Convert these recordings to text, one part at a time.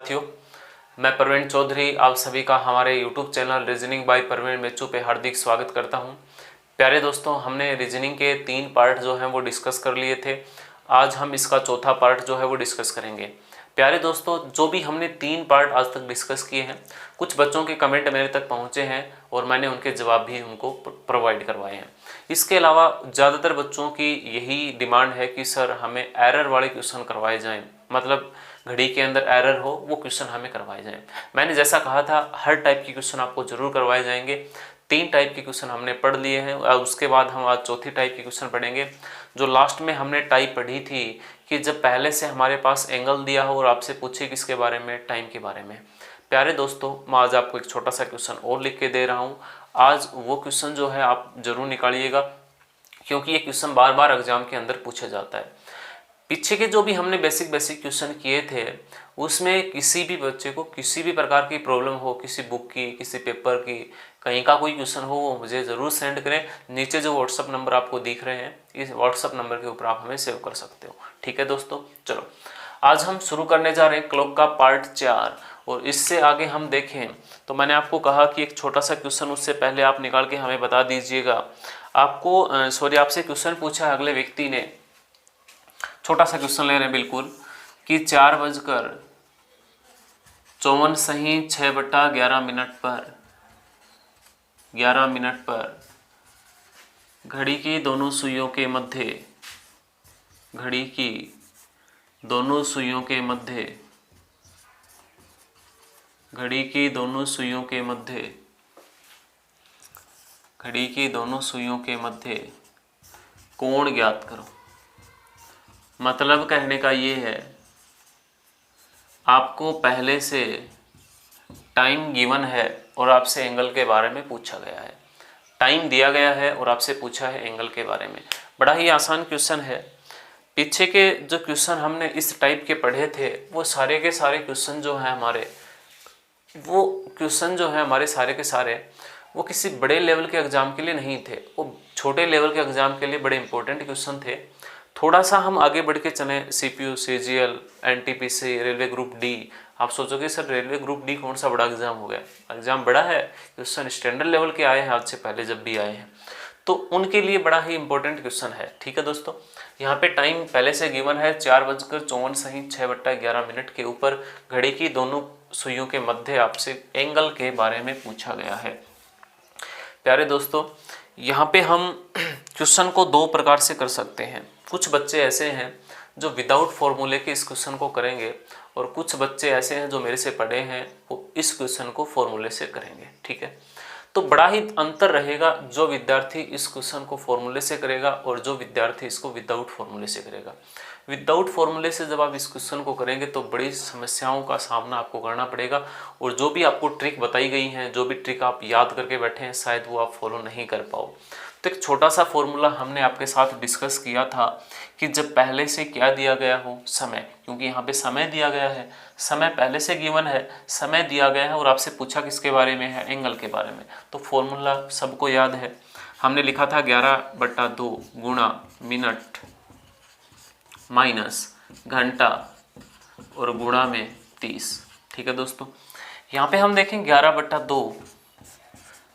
साथियों, मैं प्रवीण चौधरी आप सभी का हमारे YouTube channel reasoning by Praveen Mechu पे हार्दिक स्वागत करता हूं। प्यारे दोस्तों, हमने रीजनिंग के 3 पार्ट जो हैं वो डिस्कस कर लिए थे। आज हम इसका चौथा पार्ट जो है वो डिस्कस करेंगे। प्यारे दोस्तों, जो भी हमने 3 पार्ट आज तक डिस्कस किए हैं, कुछ बच्चों के कमेंट मेरे तक पहुंचे हैं और मैंने उनके जवाब भी उनको प्रोवाइड करवाए हैं। इसके अलावा ज़्यादातर बच्चों की यही डिमांड है कि सर हमें एरर वाले क्वेश्चन करवाए जाएं, मतलब घड़ी के अंदर एरर हो वो क्वेश्चन हमें करवाए जाएं। मैंने जैसा कहा था हर टाइप के क्वेश्चन आपको जरूर करवाए जाएंगे। 3 टाइप के क्वेश्चन हमने पढ़ लिए हैं और उसके बाद हम आज चौथी टाइप के क्वेश्चन पढ़ेंगे। जो लास्ट में हमने टाइप पढ़ी थी कि जब पहले से हमारे पास एंगल दिया हो और आपसे पूछे किसके बारे में, टाइम के बारे में। प्यारे दोस्तों, मैं आज आपको एक छोटा सा क्वेश्चन और लिख के दे रहा हूँ। आज वो क्वेश्चन जो है आप जरूर निकालिएगा, क्योंकि ये क्वेश्चन बार बार एग्जाम के अंदर पूछा जाता है। पीछे के जो भी हमने बेसिक क्वेश्चन किए थे उसमें किसी भी बच्चे को किसी भी प्रकार की प्रॉब्लम हो, किसी बुक की, किसी पेपर की, कहीं का कोई क्वेश्चन हो, वो मुझे ज़रूर सेंड करें। नीचे जो व्हाट्सअप नंबर आपको दिख रहे हैं, इस व्हाट्सअप नंबर के ऊपर आप हमें सेव कर सकते हो। ठीक है दोस्तों, चलो आज हम शुरू करने जा रहे हैं क्लॉक का पार्ट 4। और इससे आगे हम देखें तो मैंने आपको कहा कि एक छोटा सा क्वेश्चन उससे पहले आप निकाल के हमें बता दीजिएगा। आपको आपसे क्वेश्चन पूछा अगले व्यक्ति ने, छोटा सा क्वेश्चन ले रहे हैं बिल्कुल, कि 4:54 सही 6/11 पर घड़ी की दोनों सुइयों के मध्य कोण ज्ञात करो। मतलब कहने का ये है, आपको पहले से टाइम गिवन है और आपसे एंगल के बारे में पूछा गया है। टाइम दिया गया है और आपसे पूछा है एंगल के बारे में। बड़ा ही आसान क्वेश्चन है। पीछे के जो क्वेश्चन हमने इस टाइप के पढ़े थे वो सारे के सारे क्वेश्चन जो हैं हमारे सारे के सारे वो किसी बड़े लेवल के एग्जाम के लिए नहीं थे, वो छोटे लेवल के एग्जाम के लिए बड़े इंपॉर्टेंट क्वेश्चन थे। थोड़ा सा हम आगे बढ़ के चलें, CPU, CGL, NTPC, railway group D. आप सोचोगे सर रेलवे ग्रुप डी कौन सा बड़ा एग्जाम हो गया? एग्जाम बड़ा है, क्वेश्चन स्टैंडर्ड लेवल के आए हैं आज से पहले जब भी आए हैं, तो उनके लिए बड़ा ही इंपॉर्टेंट क्वेश्चन है। ठीक है दोस्तों, यहाँ पे टाइम पहले से गिवन है 4:54 सही 6/11 के ऊपर घड़ी की दोनों सुइयों के मध्य आपसे एंगल के बारे में पूछा गया है। प्यारे दोस्तों, यहाँ पे हम क्वेश्चन को 2 प्रकार से कर सकते हैं। कुछ बच्चे ऐसे हैं जो विदाउट फॉर्मूले के इस क्वेश्चन को करेंगे और कुछ बच्चे ऐसे हैं जो मेरे से पढ़े हैं वो इस क्वेश्चन को फॉर्मूले से करेंगे। ठीक है, तो बड़ा ही अंतर रहेगा जो विद्यार्थी इस क्वेश्चन को फॉर्मूले से करेगा और जो विद्यार्थी इसको विदाउट फॉर्मूले से करेगा। विदाउट फॉर्मूले से जब आप इस क्वेश्चन को करेंगे तो बड़ी समस्याओं का सामना आपको करना पड़ेगा और जो भी आपको ट्रिक बताई गई हैं, जो भी ट्रिक आप याद करके बैठे हैं, शायद वो आप फॉलो नहीं कर पाओ। तो एक छोटा सा फॉर्मूला हमने आपके साथ डिस्कस किया था कि जब पहले से क्या दिया गया हो, समय, क्योंकि यहाँ पे समय दिया गया है, समय पहले से गिवन है, समय दिया गया है और आपसे पूछा किसके बारे में है, एंगल के बारे में। तो फॉर्मूला सबको याद है, हमने लिखा था 11/2 गुणा मिनट माइनस घंटा और गुणा में 30। ठीक है दोस्तों, यहाँ पे हम देखें 11/2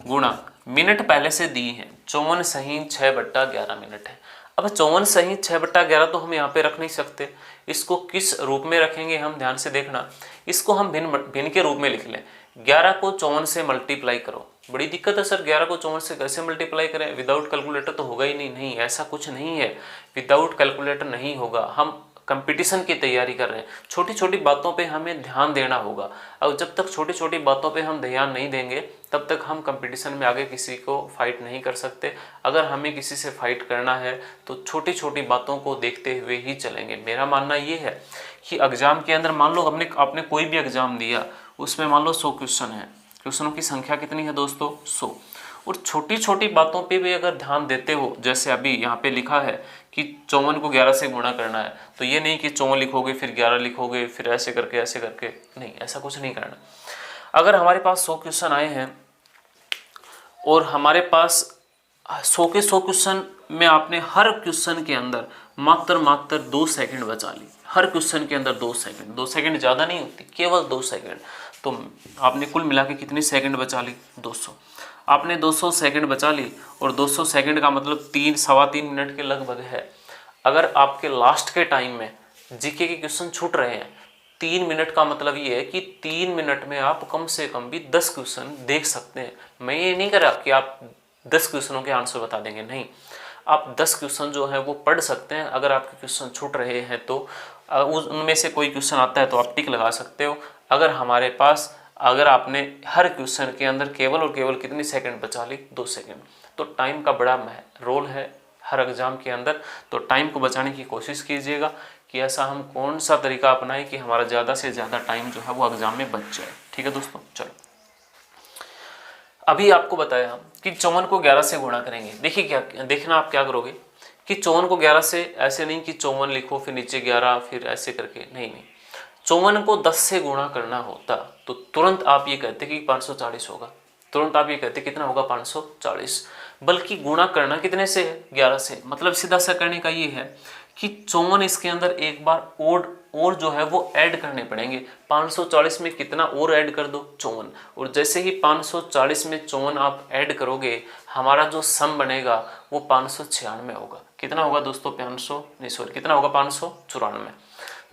गुणा मिनट पहले से दी है, 54 सही 6/11 है। अब 54 सही 6/11 तो हम यहाँ पे रख नहीं सकते, इसको किस रूप में रखेंगे हम ध्यान से देखना। इसको हम भिन्न के रूप में लिख लें। 11 को 54 से मल्टीप्लाई करो। बड़ी दिक्कत है सर, 11 को 54 से कैसे मल्टीप्लाई करें? विदाउट कैलकुलेटर तो होगा ही नहीं। नहीं, ऐसा कुछ नहीं है, विदाउट कैलकुलेटर नहीं होगा। हम कंपटीशन की तैयारी कर रहे हैं, छोटी छोटी बातों पे हमें ध्यान देना होगा। और जब तक छोटी छोटी बातों पे हम ध्यान नहीं देंगे तब तक हम कंपटीशन में आगे किसी को फाइट नहीं कर सकते। अगर हमें किसी से फाइट करना है तो छोटी छोटी बातों को देखते हुए ही चलेंगे। मेरा मानना ये है कि एग्जाम के अंदर मान लो आपने कोई भी एग्जाम दिया, उसमें मान लो 100 क्वेश्चन है, क्वेश्चनों की संख्या कितनी है दोस्तों? 100। और छोटी छोटी बातों पे भी अगर ध्यान देते हो, जैसे अभी यहाँ पे लिखा है कि 54 को 11 से गुणा करना है, तो ये नहीं कि 54 लिखोगे फिर 11 लिखोगे फिर ऐसे करके नहीं, ऐसा कुछ नहीं करना। अगर हमारे पास 100 क्वेश्चन आए हैं और हमारे पास 100 के 100 क्वेश्चन में आपने हर क्वेश्चन के अंदर मात्र 2 सेकंड बचा ली, हर क्वेश्चन के अंदर 2 सेकंड, 2 सेकंड ज़्यादा नहीं होती, केवल 2 सेकंड। तो आपने कुल मिला के कितनी सेकंड बचा ली? 200। आपने 200 सेकंड बचा ली, और 200 सेकंड का मतलब 3-3.25 मिनट के लगभग है। अगर आपके लास्ट के टाइम में जीके के क्वेश्चन छूट रहे हैं, 3 मिनट का मतलब ये है कि 3 मिनट में आप कम से कम भी 10 क्वेश्चन देख सकते हैं। मैं ये नहीं कह रहा कि आप 10 क्वेश्चनों के आंसर बता देंगे, नहीं, आप 10 क्वेश्चन जो है वो पढ़ सकते हैं। अगर आपके क्वेश्चन छूट रहे हैं तो उनमें से कोई क्वेश्चन आता है तो आप टिक लगा सकते हो। अगर आपने हर क्वेश्चन के अंदर केवल और केवल कितनी सेकंड बचा ली? 2 सेकंड। तो टाइम का बड़ा रोल है हर एग्जाम के अंदर। तो टाइम को बचाने की कोशिश कीजिएगा कि ऐसा हम कौन सा तरीका अपनाएं कि हमारा ज़्यादा से ज़्यादा टाइम जो है वो एग्जाम में बच जाए। ठीक है दोस्तों, चलो अभी आपको बताया कि 54 को 11 से गुणा करेंगे। देखिए क्या देखना, आप क्या करोगे कि 54 को 11 से, ऐसे नहीं कि 54 लिखो फिर नीचे 11 फिर ऐसे करके, नहीं, 54 को 10 से गुणा करना होता तो तुरंत आप ये कहते कि 540 होगा, तुरंत आप ये कहते कितना होगा? 540। बल्कि गुणा करना कितने से है? 11 से। मतलब सीधा सा करने का ये है कि 54 इसके अंदर एक बार और जो है वो ऐड करने पड़ेंगे। 540 में कितना और ऐड कर दो? 54। और जैसे ही 540 में 54 आप ऐड करोगे, हमारा जो सम बनेगा वो 596 होगा। कितना होगा दोस्तों? कितना होगा? 594।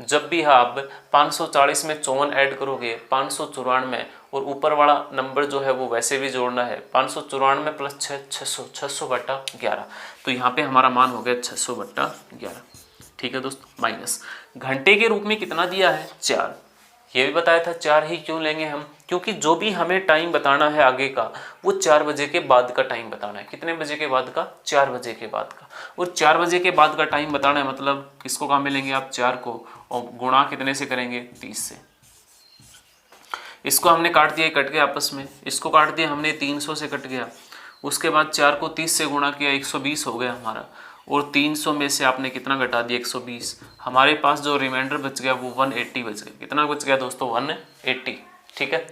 जब भी आप 540 में 54 ऐड करोगे, 594, और ऊपर वाला नंबर जो है वो वैसे भी जोड़ना है, 594 प्लस 600/11। तो यहाँ पे हमारा मान हो गया 600/11। ठीक है दोस्तों, माइनस घंटे के रूप में कितना दिया है? 4। ये भी बताया था 4 ही क्यों लेंगे हम? क्योंकि जो भी हमें टाइम बताना है आगे का, वो 4 बजे के बाद का टाइम बताना है। कितने बजे के बाद का? 4 बजे के बाद का। और 4 बजे के बाद का टाइम बताना है, मतलब किसको काम में लेंगे आप? 4 को, और गुणा कितने से करेंगे? 30 से। इसको हमने काट दिया, कट गया आपस में, इसको काट दिया हमने, 300 से कट गया। उसके बाद 4 को 30 से गुणा किया, 120 हो गया हमारा। और 300 में से आपने कितना घटा दिया? 120। हमारे पास जो रिमाइंडर बच गया वो 180 बच गया। कितना बच गया दोस्तों? 180। ठीक है,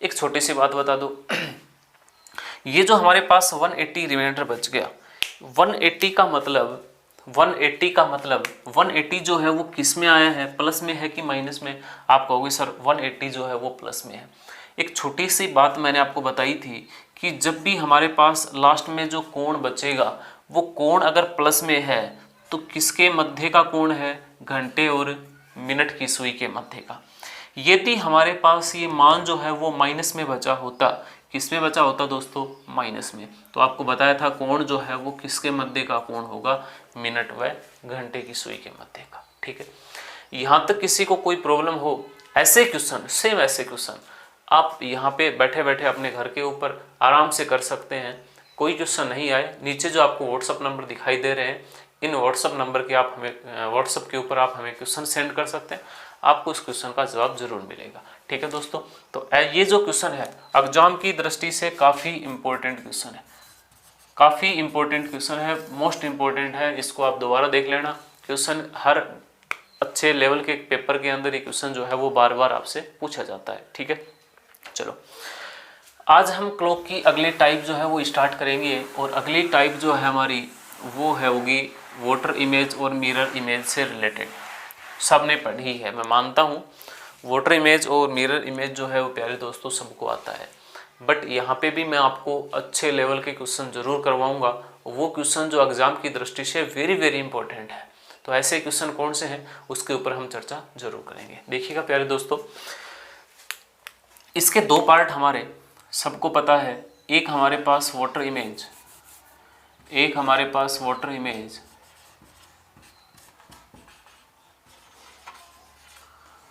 एक छोटी सी बात बता दो, ये जो हमारे पास 180 रिमाइंडर बच गया, 180 का मतलब 180 जो है वो किस में आया है? प्लस में है कि माइनस में? आप कहोगे सर 180 जो है वो प्लस में है। एक छोटी सी बात मैंने आपको बताई थी कि जब भी हमारे पास लास्ट में जो कोण बचेगा, वो कोण अगर प्लस में है तो किसके मध्य का कोण है? घंटे और मिनट की सुई के मध्य का। यदि हमारे पास ये मान जो है वो माइनस में बचा होता, किस में बचा होता दोस्तों? माइनस में। तो आपको बताया था कोण जो है वो किसके मध्य का कोण होगा? मिनट व घंटे की सुई के मध्य का। ठीक है, यहाँ तक किसी को कोई प्रॉब्लम हो, ऐसे क्वेश्चन, सेम ऐसे क्वेश्चन आप यहाँ पे बैठे बैठे अपने घर के ऊपर आराम से कर सकते हैं। कोई क्वेश्चन नहीं आए, नीचे जो आपको व्हाट्सअप नंबर दिखाई दे रहे हैं, इन व्हाट्सअप नंबर के आप हमें व्हाट्सअप के ऊपर आप हमें क्वेश्चन सेंड कर सकते हैं, आपको उस क्वेश्चन का जवाब जरूर मिलेगा। ठीक है दोस्तों, तो ये जो क्वेश्चन है एग्जाम की दृष्टि से काफ़ी इंपॉर्टेंट क्वेश्चन है, काफ़ी इंपॉर्टेंट क्वेश्चन है, मोस्ट इंपॉर्टेंट है। इसको आप दोबारा देख लेना। क्वेश्चन हर अच्छे लेवल के पेपर के अंदर ये क्वेश्चन जो है वो बार बार आपसे पूछा जाता है। ठीक है, चलो आज हम क्लॉक की अगली टाइप जो है वो स्टार्ट करेंगे, और अगली टाइप जो है हमारी वो है होगी वाटर इमेज और मिरर इमेज से रिलेटेड। सब ने पढ़ी है, मैं मानता हूँ वाटर इमेज और मिरर इमेज जो है वो प्यारे दोस्तों सबको आता है, बट यहाँ पे भी मैं आपको अच्छे लेवल के क्वेश्चन जरूर करवाऊँगा, वो क्वेश्चन जो एग्जाम की दृष्टि से वेरी वेरी इंपॉर्टेंट है। तो ऐसे क्वेश्चन कौन से हैं उसके ऊपर हम चर्चा जरूर करेंगे। देखिएगा प्यारे दोस्तों, इसके 2 पार्ट हमारे सबको पता है, एक हमारे पास वाटर इमेज, एक हमारे पास वाटर इमेज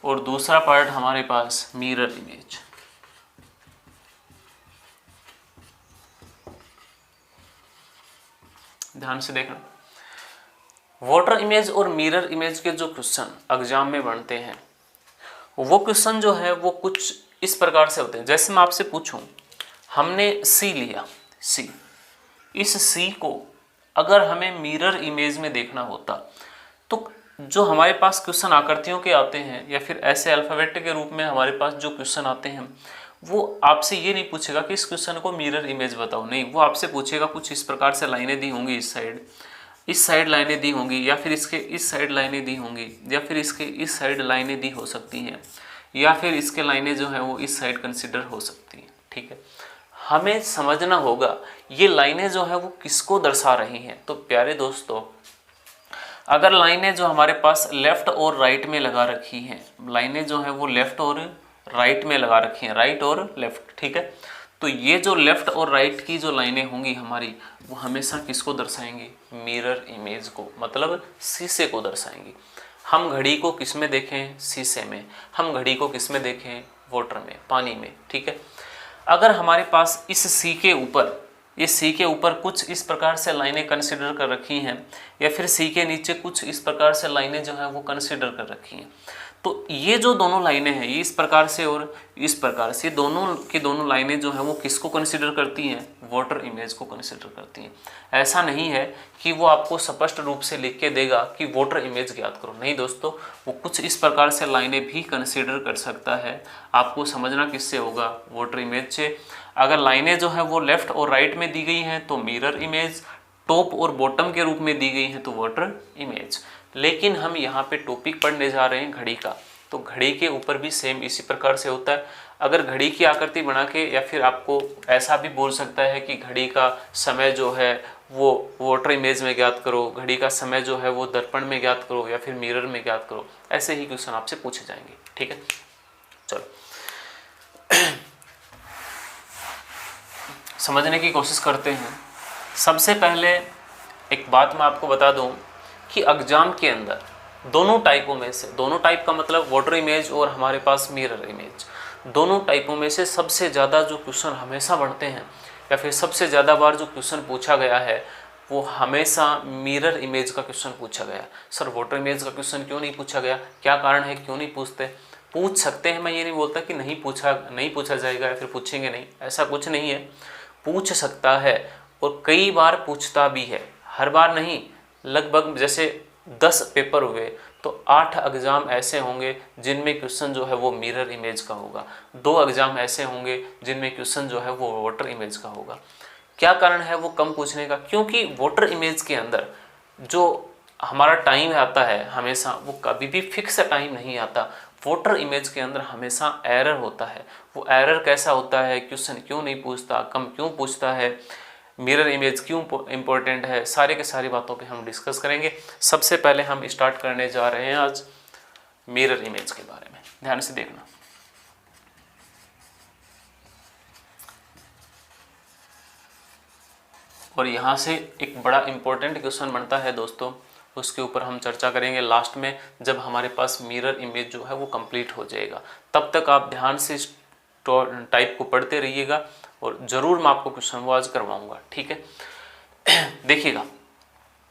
और दूसरा पार्ट हमारे पास मिरर इमेज। ध्यान से देखना, वाटर इमेज और मिरर इमेज के जो क्वेश्चन एग्जाम में बनते हैं, वो क्वेश्चन जो है वो कुछ इस प्रकार से होते हैं। जैसे मैं आपसे पूछूं, हमने सी लिया, सी, इस सी को अगर हमें मिरर इमेज में देखना होता तो जो हमारे पास क्वेश्चन आकृतियों के आते हैं या फिर ऐसे अल्फाबेट के रूप में हमारे पास जो क्वेश्चन आते हैं, वो आपसे ये नहीं पूछेगा कि इस क्वेश्चन को मिरर इमेज बताओ, नहीं, वो आपसे पूछेगा कुछ इस प्रकार से लाइनें दी होंगी इस साइड, इस साइड लाइनें दी होंगी, या फिर इसके इस साइड लाइनें दी होंगी, या फिर इसके इस साइड लाइनें दी हो सकती हैं, या फिर इसके लाइनें जो है वो इस साइड कंसिडर हो सकती हैं। ठीक है, हमें समझना होगा ये लाइनें जो है वो किसको दर्शा रही हैं। तो प्यारे दोस्तों, अगर लाइनें जो हमारे पास लेफ्ट और राइट में लगा रखी हैं, लाइनें जो है वो लेफ्ट और राइट में लगा रखी हैं, राइट और लेफ्ट, ठीक है, तो ये जो लेफ्ट और राइट की जो लाइनें होंगी हमारी, वो हमेशा किसको दर्शाएंगी? मिरर इमेज को, मतलब शीशे को दर्शाएंगी। हम घड़ी को किस में देखें? शीशे में। हम घड़ी को किस में देखें? वाटर में, पानी में। ठीक है, अगर हमारे पास इस सी के ऊपर, इस सी के ऊपर कुछ इस प्रकार से लाइनें कंसिडर कर रखी हैं, या फिर सी के नीचे कुछ इस प्रकार से लाइनें जो हैं वो कंसिडर कर रखी हैं, तो ये जो दोनों लाइनें हैं, ये इस प्रकार से और इस प्रकार से, दोनों की दोनों लाइनें जो हैं वो किसको कंसिडर करती हैं? वाटर इमेज को कंसिडर करती हैं। ऐसा नहीं है कि वो आपको स्पष्ट रूप से लिख के देगा कि वाटर इमेज ज्ञात करो, नहीं दोस्तों, वो कुछ इस प्रकार से लाइनें भी कंसिडर कर सकता है। आपको समझना किससे होगा? वाटर इमेज से। अगर लाइनें जो है वो लेफ्ट और राइट में दी गई हैं तो मिरर इमेज, टॉप और बॉटम के रूप में दी गई हैं तो वाटर इमेज। लेकिन हम यहाँ पे टॉपिक पढ़ने जा रहे हैं घड़ी का, तो घड़ी के ऊपर भी सेम इसी प्रकार से होता है। अगर घड़ी की आकृति बना के, या फिर आपको ऐसा भी बोल सकता है कि घड़ी का समय जो है वो वाटर इमेज में ज्ञात करो, घड़ी का समय जो है वो दर्पण में ज्ञात करो, या फिर मिरर में ज्ञात करो, ऐसे ही क्वेश्चन आपसे पूछे जाएंगे। ठीक है, चलो समझने की कोशिश करते हैं। सबसे पहले एक बात मैं आपको बता दूं कि एग्जाम के अंदर दोनों टाइपों में से, दोनों टाइप का मतलब वाटर इमेज और हमारे पास मिरर इमेज, दोनों टाइपों में से सबसे ज़्यादा जो क्वेश्चन हमेशा बनते हैं, या फिर सबसे ज़्यादा बार जो क्वेश्चन पूछा गया है, वो हमेशा मिरर इमेज का क्वेश्चन पूछा गया। सर वाटर इमेज का क्वेश्चन क्यों नहीं पूछा गया? क्या कारण है, क्यों नहीं पूछते? पूछ सकते हैं, मैं ये नहीं बोलता कि नहीं पूछा जाएगा या फिर पूछेंगे नहीं, ऐसा कुछ नहीं है, पूछ सकता है और कई बार पूछता भी है, हर बार नहीं। लगभग जैसे 10 पेपर हुए तो 8 एग्ज़ाम ऐसे होंगे जिनमें क्वेश्चन जो है वो मिरर इमेज का होगा, 2 एग्ज़ाम ऐसे होंगे जिनमें क्वेश्चन जो है वो वाटर इमेज का होगा। क्या कारण है वो कम पूछने का? क्योंकि वाटर इमेज के अंदर जो हमारा टाइम आता है हमेशा, वो कभी भी फिक्स टाइम नहीं आता। वाटर इमेज के अंदर हमेशा एरर होता है। वो एरर कैसा होता है, क्वेश्चन क्यों नहीं पूछता, कम क्यों पूछता है, मिरर इमेज क्यों इम्पोर्टेंट है, सारे के सारी बातों पे हम डिस्कस करेंगे। सबसे पहले हम स्टार्ट करने जा रहे हैं आज मिरर इमेज के बारे में, ध्यान से देखना। और यहाँ से एक बड़ा इम्पोर्टेंट क्वेश्चन बनता है दोस्तों, उसके ऊपर हम चर्चा करेंगे लास्ट में, जब हमारे पास मिरर इमेज जो है वो कंप्लीट हो जाएगा। तब तक आप ध्यान से टाइप को पढ़ते रहिएगा और ज़रूर मैं आपको क्वेश्चन वो आज करवाऊँगा। ठीक है, देखिएगा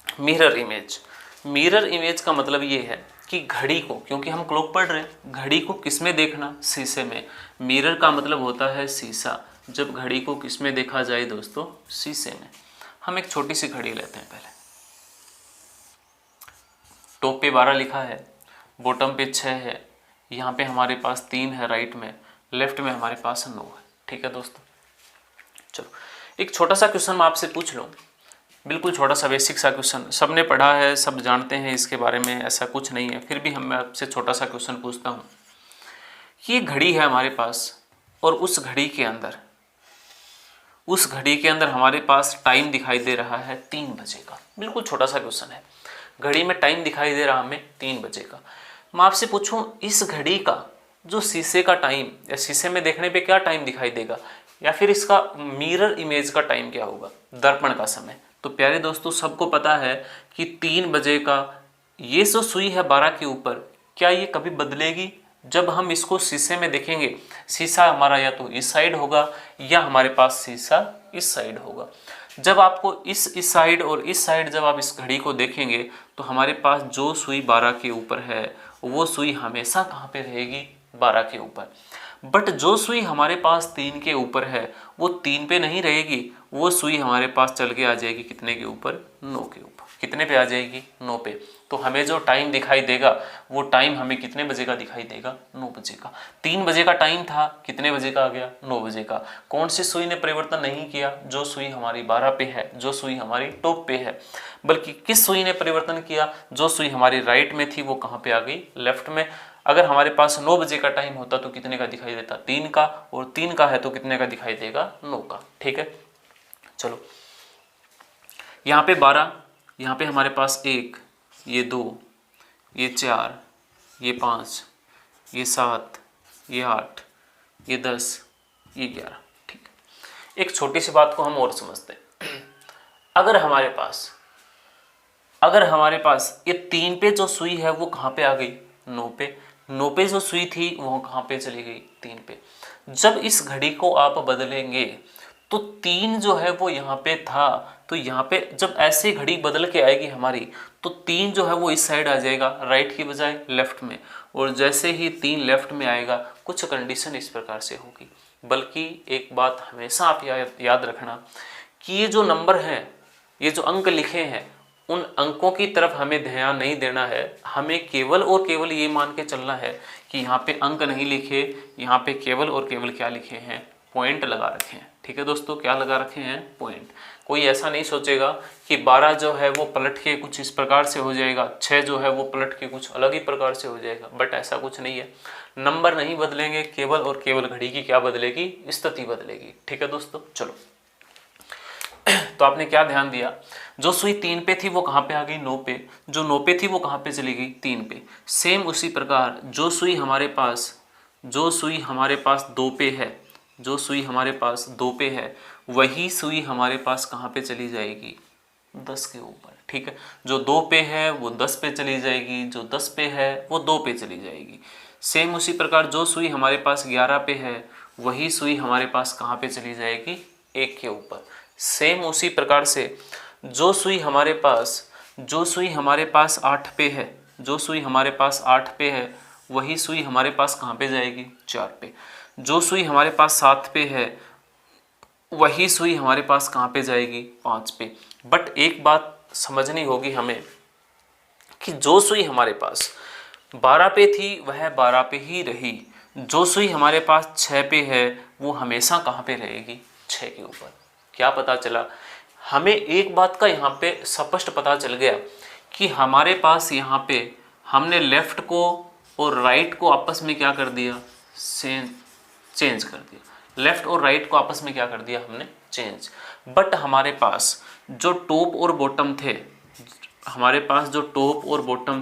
मिरर इमेज। मिरर इमेज का मतलब ये है कि घड़ी को, क्योंकि हम क्लॉक पढ़ रहे हैं, घड़ी को किस में देखना? शीशे में। मिरर का मतलब होता है शीशा। जब घड़ी को किस में देखा जाए दोस्तों? शीशे में। हम एक छोटी सी घड़ी लेते हैं पहले, टॉप पे 12 लिखा है, बॉटम पे 6 है, यहाँ पे हमारे पास 3 है राइट में, लेफ्ट में हमारे पास 9 है। ठीक है दोस्तों, चलो एक छोटा सा क्वेश्चन मैं आपसे पूछ लूँ, बिल्कुल छोटा सा बेसिक सा क्वेश्चन, सबने पढ़ा है, सब जानते हैं इसके बारे में, ऐसा कुछ नहीं है, फिर भी मैं आपसे छोटा सा क्वेश्चन पूछता हूँ। ये घड़ी है हमारे पास और उस घड़ी के अंदर हमारे पास टाइम दिखाई दे रहा है 3 बजे का। बिल्कुल छोटा सा क्वेश्चन है, घड़ी में टाइम दिखाई दे रहा हमें 3 बजे का। मैं आपसे पूछूं इस घड़ी का जो शीशे का टाइम, या शीशे में देखने पे क्या टाइम दिखाई देगा, या फिर इसका मिरर इमेज का टाइम क्या होगा, दर्पण का समय। तो प्यारे दोस्तों, सबको पता है कि 3 बजे का ये जो सुई है 12 के ऊपर, क्या ये कभी बदलेगी? जब हम इसको शीशे में देखेंगे, शीशा हमारा या तो इस साइड होगा या हमारे पास शीशा इस साइड होगा। जब आपको इस साइड और इस साइड जब आप इस घड़ी को देखेंगे तो हमारे पास जो सुई 12 के ऊपर है वो सुई हमेशा कहाँ पे रहेगी? 12 के ऊपर। बट जो सुई हमारे पास 3 के ऊपर है वो 3 पे नहीं रहेगी, वो सुई हमारे पास चल के आ जाएगी कितने के ऊपर? 9 के ऊपर। कितने पे आ जाएगी, 9 पे। तो हमें जो टाइम दिखाई देगा वो टाइम हमें कितने बजे का दिखाई देगा, 9 बजे का। 3 बजे का टाइम था, कितने बजे का आ गया, 9 बजे का। कौन सी सुई ने परिवर्तन नहीं किया, जो सुई हमारी 12 पे है, जो सुई हमारी टॉप पे है, बल्कि किस सुई ने परिवर्तन किया, जो सुई हमारी राइट में थी वो कहाँ पे आ गई, लेफ्ट में। अगर हमारे पास 9 बजे का टाइम होता तो कितने का दिखाई देता, 3 का, और 3 का है तो कितने का दिखाई देगा, 9 का। ठीक है, चलो यहाँ पे 12, यहाँ पे हमारे पास 1, ये 2, ये 4, ये 5, ये 7, ये 8, ये 10, ये 11। ठीक है, एक छोटी सी बात को हम और समझते हैं। अगर हमारे पास ये 3 पे जो सुई है वो कहाँ पे आ गई, 9 पे। 9 पे जो सुई थी वो कहाँ पे चली गई, 3 पे। जब इस घड़ी को आप बदलेंगे तो 3 जो है वो यहाँ पे था, तो यहाँ पे जब ऐसे घड़ी बदल के आएगी हमारी, तो 3 जो है वो इस साइड आ जाएगा, राइट की बजाय लेफ्ट में। और जैसे ही 3 लेफ्ट में आएगा, कुछ कंडीशन इस प्रकार से होगी। बल्कि एक बात हमेशा आप याद रखना कि ये जो नंबर हैं, ये जो अंक लिखे हैं, उन अंकों की तरफ हमें ध्यान नहीं देना है। हमें केवल और केवल ये मान के चलना है कि यहाँ पे अंक नहीं लिखे, यहाँ पे केवल और केवल क्या लिखे हैं, पॉइंट लगा रखे हैं। ठीक है दोस्तों, क्या लगा रखे हैं, पॉइंट। कोई ऐसा नहीं सोचेगा कि 12 जो है वो पलट के कुछ इस प्रकार से हो जाएगा, 6 जो है वो पलट के कुछ अलग ही प्रकार से हो जाएगा, बट ऐसा कुछ नहीं है। नंबर नहीं बदलेंगे, केवल और केवल घड़ी की क्या बदलेगी, स्थिति बदलेगी। ठीक है दोस्तों, चलो तो आपने क्या ध्यान दिया, जो सुई 3 पे थी वो कहाँ पे आ गई, 9 पे। जो 9 पे थी वो कहाँ पे चली गई, 3 पे। सेम उसी प्रकार जो सुई हमारे पास 2 पे है, जो सुई हमारे पास 2 पे है, वही सुई हमारे पास कहाँ पे चली जाएगी, 10 के ऊपर। ठीक है, जो 2 पे है वो 10 पे चली जाएगी, जो 10 पे है वो 2 पे चली जाएगी। सेम उसी प्रकार जो सुई हमारे पास 11 पे है, वही सुई हमारे पास कहाँ पे चली जाएगी, 1 के ऊपर। सेम उसी प्रकार से जो सुई हमारे पास 8 पे है, जो सुई हमारे पास 8 पे है, वही सुई हमारे पास कहाँ पे जाएगी, 4 पे। जो सुई हमारे पास 7 पे है, वही सुई हमारे पास कहाँ पे जाएगी, 5 पे। बट एक बात समझनी होगी हमें कि जो सुई हमारे पास 12 पे थी वह 12 पे ही रही, जो सुई हमारे पास 6 पे है वो हमेशा कहाँ पे रहेगी, 6 के ऊपर। क्या पता चला हमें, एक बात का यहाँ पे स्पष्ट पता चल गया कि हमारे पास यहाँ पे हमने लेफ्ट को और राइट को आपस में क्या कर दिया, चेंज कर दिया। लेफ्ट और राइट को आपस में क्या कर दिया हमने, चेंज। बट हमारे पास जो टॉप और बॉटम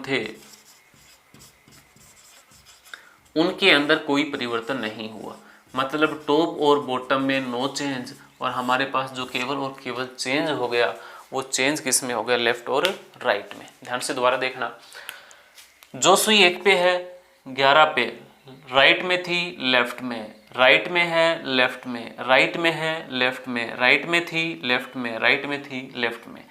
थे, उनके अंदर कोई परिवर्तन नहीं हुआ। मतलब टॉप और बॉटम में नो चेंज, और हमारे पास जो केवल और केवल चेंज हो गया वो चेंज किस में हो गया, लेफ्ट और राइट में। ध्यान से दोबारा देखना, जो सुई 1 पे है 11 पे, राइट में थी लेफ्ट में, राइट में है लेफ्ट में, राइट में है लेफ्ट में, राइट में थी लेफ्ट में, राइट में थी लेफ्ट में।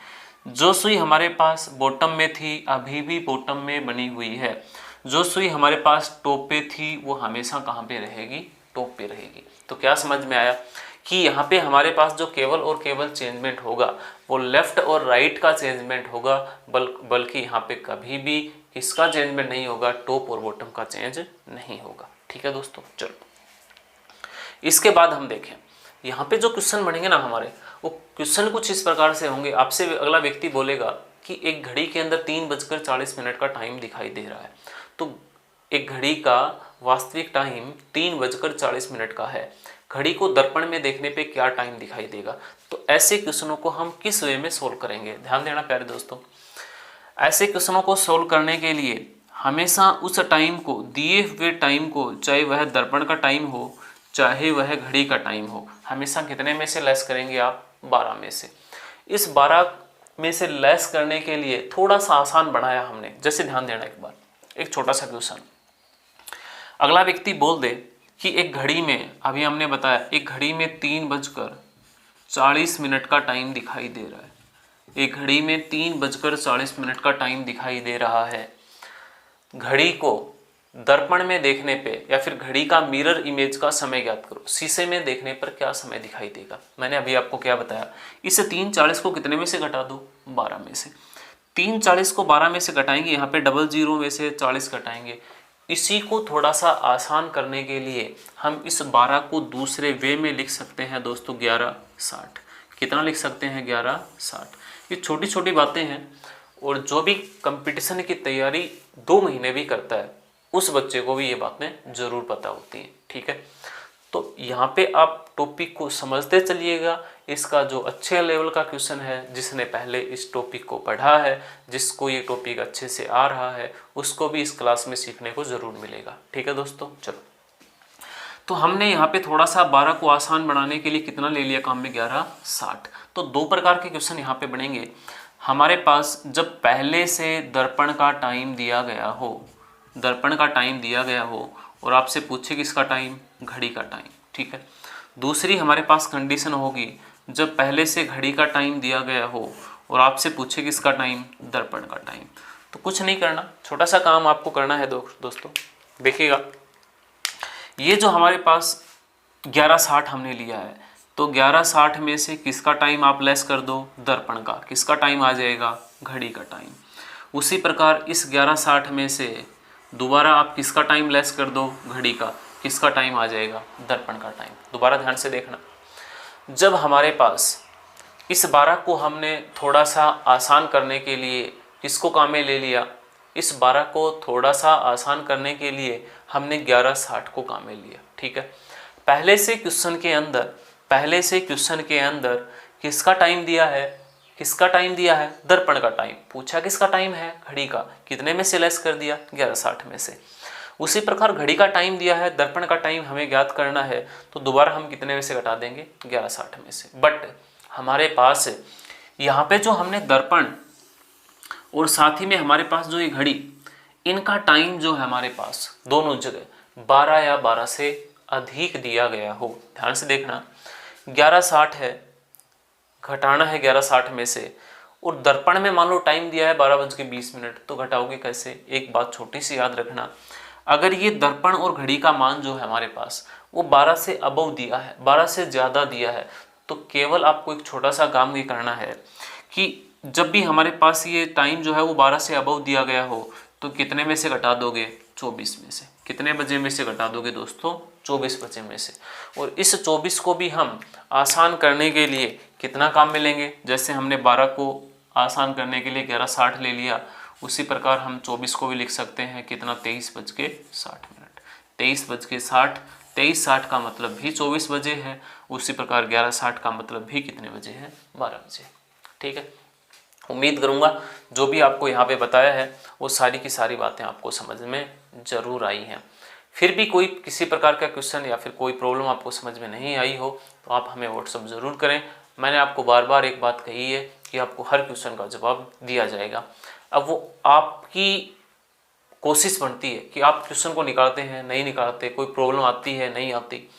जो सुई हमारे पास बॉटम में थी अभी भी बॉटम में बनी हुई है। जो सुई हमारे पास टॉप पे थी वो हमेशा कहाँ पे रहेगी, टॉप पे रहेगी। तो क्या समझ में आया कि यहाँ पे हमारे पास जो केवल और केवल चेंजमेंट होगा वो लेफ्ट और राइट का चेंजमेंट होगा, बल्कि यहाँ पे कभी भी किसका चेंजमेंट नहीं होगा, टॉप और बॉटम का चेंज नहीं होगा। ठीक है दोस्तों, चलो इसके बाद हम देखें यहाँ पे जो क्वेश्चन बनेंगे ना हमारे, वो क्वेश्चन कुछ इस प्रकार से होंगे। आपसे अगला व्यक्ति बोलेगा कि एक घड़ी के अंदर 3:40 का टाइम दिखाई दे रहा है, तो एक घड़ी का वास्तविक टाइम 3:40 का है, घड़ी को दर्पण में देखने पे क्या टाइम दिखाई देगा। तो ऐसे क्वेश्चनों को हम किस वे में सोल्व करेंगे, ध्यान देना प्यारे दोस्तों। ऐसे क्वेश्चनों को सोल्व करने के लिए हमेशा उस टाइम को, दिए हुए टाइम को, चाहे वह दर्पण का टाइम हो चाहे वह घड़ी का टाइम हो, हमेशा कितने में से लेस करेंगे आप, 12 में से। इस 12 में से लेस करने के लिए थोड़ा सा आसान बनाया हमने। जैसे ध्यान देना एक बार, एक छोटा सा क्वेश्चन, अगला व्यक्ति बोल दे कि एक घड़ी में, अभी हमने बताया एक घड़ी में 3:40 का टाइम दिखाई दे रहा है, एक घड़ी में 3:40 का टाइम दिखाई दे रहा है। घड़ी को दर्पण में देखने पे या फिर घड़ी का मिरर इमेज का समय ज्ञात करो, शीशे में देखने पर क्या समय दिखाई देगा। मैंने अभी आपको क्या बताया, इस 3:40 को कितने में से घटा दो, 12 में से। 3 40 को 12 में से घटाएंगे, यहाँ पे डबल जीरो में से 40 घटाएंगे। इसी को थोड़ा सा आसान करने के लिए हम इस 12 को दूसरे वे में लिख सकते हैं दोस्तों 1160। कितना लिख सकते हैं 1160। ये छोटी छोटी बातें हैं और जो भी कंपटीशन की तैयारी 2 महीने भी करता है उस बच्चे को भी ये बातें ज़रूर पता होती हैं। ठीक है, तो यहाँ पे आप टॉपिक को समझते चलिएगा। इसका जो अच्छे लेवल का क्वेश्चन है, जिसने पहले इस टॉपिक को पढ़ा है, जिसको ये टॉपिक अच्छे से आ रहा है, उसको भी इस क्लास में सीखने को ज़रूर मिलेगा। ठीक है दोस्तों, चलो तो हमने यहाँ पे थोड़ा सा 12 को आसान बनाने के लिए कितना ले लिया काम में 1160। तो 2 प्रकार के क्वेश्चन यहाँ पे बनेंगे हमारे पास। जब पहले से दर्पण का टाइम दिया गया हो, दर्पण का टाइम दिया गया हो और आपसे पूछे किसका टाइम, घड़ी का टाइम। ठीक है, दूसरी हमारे पास कंडीशन होगी जब पहले से घड़ी का टाइम दिया गया हो और आपसे पूछे किसका टाइम, दर्पण का टाइम। तो कुछ नहीं करना, छोटा सा काम आपको करना है दोस्तों। देखिएगा, ये जो हमारे पास 1160 हमने लिया है, तो 1160 में से किसका टाइम आप लेस कर दो, दर्पण का। किसका टाइम आ जाएगा, घड़ी का टाइम। उसी प्रकार इस 1160 में से दोबारा आप किसका टाइम लेस कर दो, घड़ी का। किसका टाइम आ जाएगा, दर्पण का टाइम। दोबारा ध्यान से देखना, जब हमारे पास इस 12 को हमने थोड़ा सा आसान करने के लिए किसको काम में ले लिया, इस 12 को थोड़ा सा आसान करने के लिए हमने 1160 को काम में लिया। ठीक है, पहले से क्वेश्चन के अंदर किसका टाइम दिया है, किसका टाइम दिया है, दर्पण का टाइम। पूछा किसका टाइम है, घड़ी का। कितने में से लेस कर दिया, 1160 में से। उसी प्रकार घड़ी का टाइम दिया है, दर्पण का टाइम हमें ज्ञात करना है, तो दोबारा हम कितने में से घटा देंगे, 1160 में से। बट हमारे पास यहाँ पे जो हमने दर्पण और साथ ही में हमारे पास जो ये घड़ी, इनका टाइम जो है हमारे पास दोनों जगह 12 या 12 से अधिक दिया गया हो। ध्यान से देखना, 1160 है, घटाना है 1160 में से, और दर्पण में मान लो टाइम दिया है 12:20, तो घटाओगे कैसे। एक बात छोटी सी याद रखना, अगर ये दर्पण और घड़ी का मान जो है हमारे पास वो 12 से अबव दिया है, 12 से ज़्यादा दिया है, तो केवल आपको एक छोटा सा काम ये करना है कि जब भी हमारे पास ये टाइम जो है वो 12 से अबव दिया गया हो, तो कितने में से घटा दोगे, 24 में से। कितने बजे में से घटा दोगे दोस्तों, 24 बजे में से। और इस 24 को भी हम आसान करने के लिए कितना काम में लेंगे, जैसे हमने 12 को आसान करने के लिए 1160 ले लिया, उसी प्रकार हम 24 को भी लिख सकते हैं कितना, 23:60। 23:60, 23:60 का मतलब भी 24 बजे है। उसी प्रकार 11:60 का मतलब भी कितने बजे है, 12 बजे। ठीक है, उम्मीद करूंगा जो भी आपको यहाँ पे बताया है वो सारी की सारी बातें आपको समझ में ज़रूर आई हैं। फिर भी कोई किसी प्रकार का क्वेश्चन या फिर कोई प्रॉब्लम आपको समझ में नहीं आई हो तो आप हमें व्हाट्सअप ज़रूर करें। मैंने आपको बार बार एक बात कही है कि आपको हर क्वेश्चन का जवाब दिया जाएगा। अब वो आपकी कोशिश बनती है कि आप क्वेश्चन को निकालते हैं, नहीं निकालते, कोई प्रॉब्लम आती है, नहीं आती।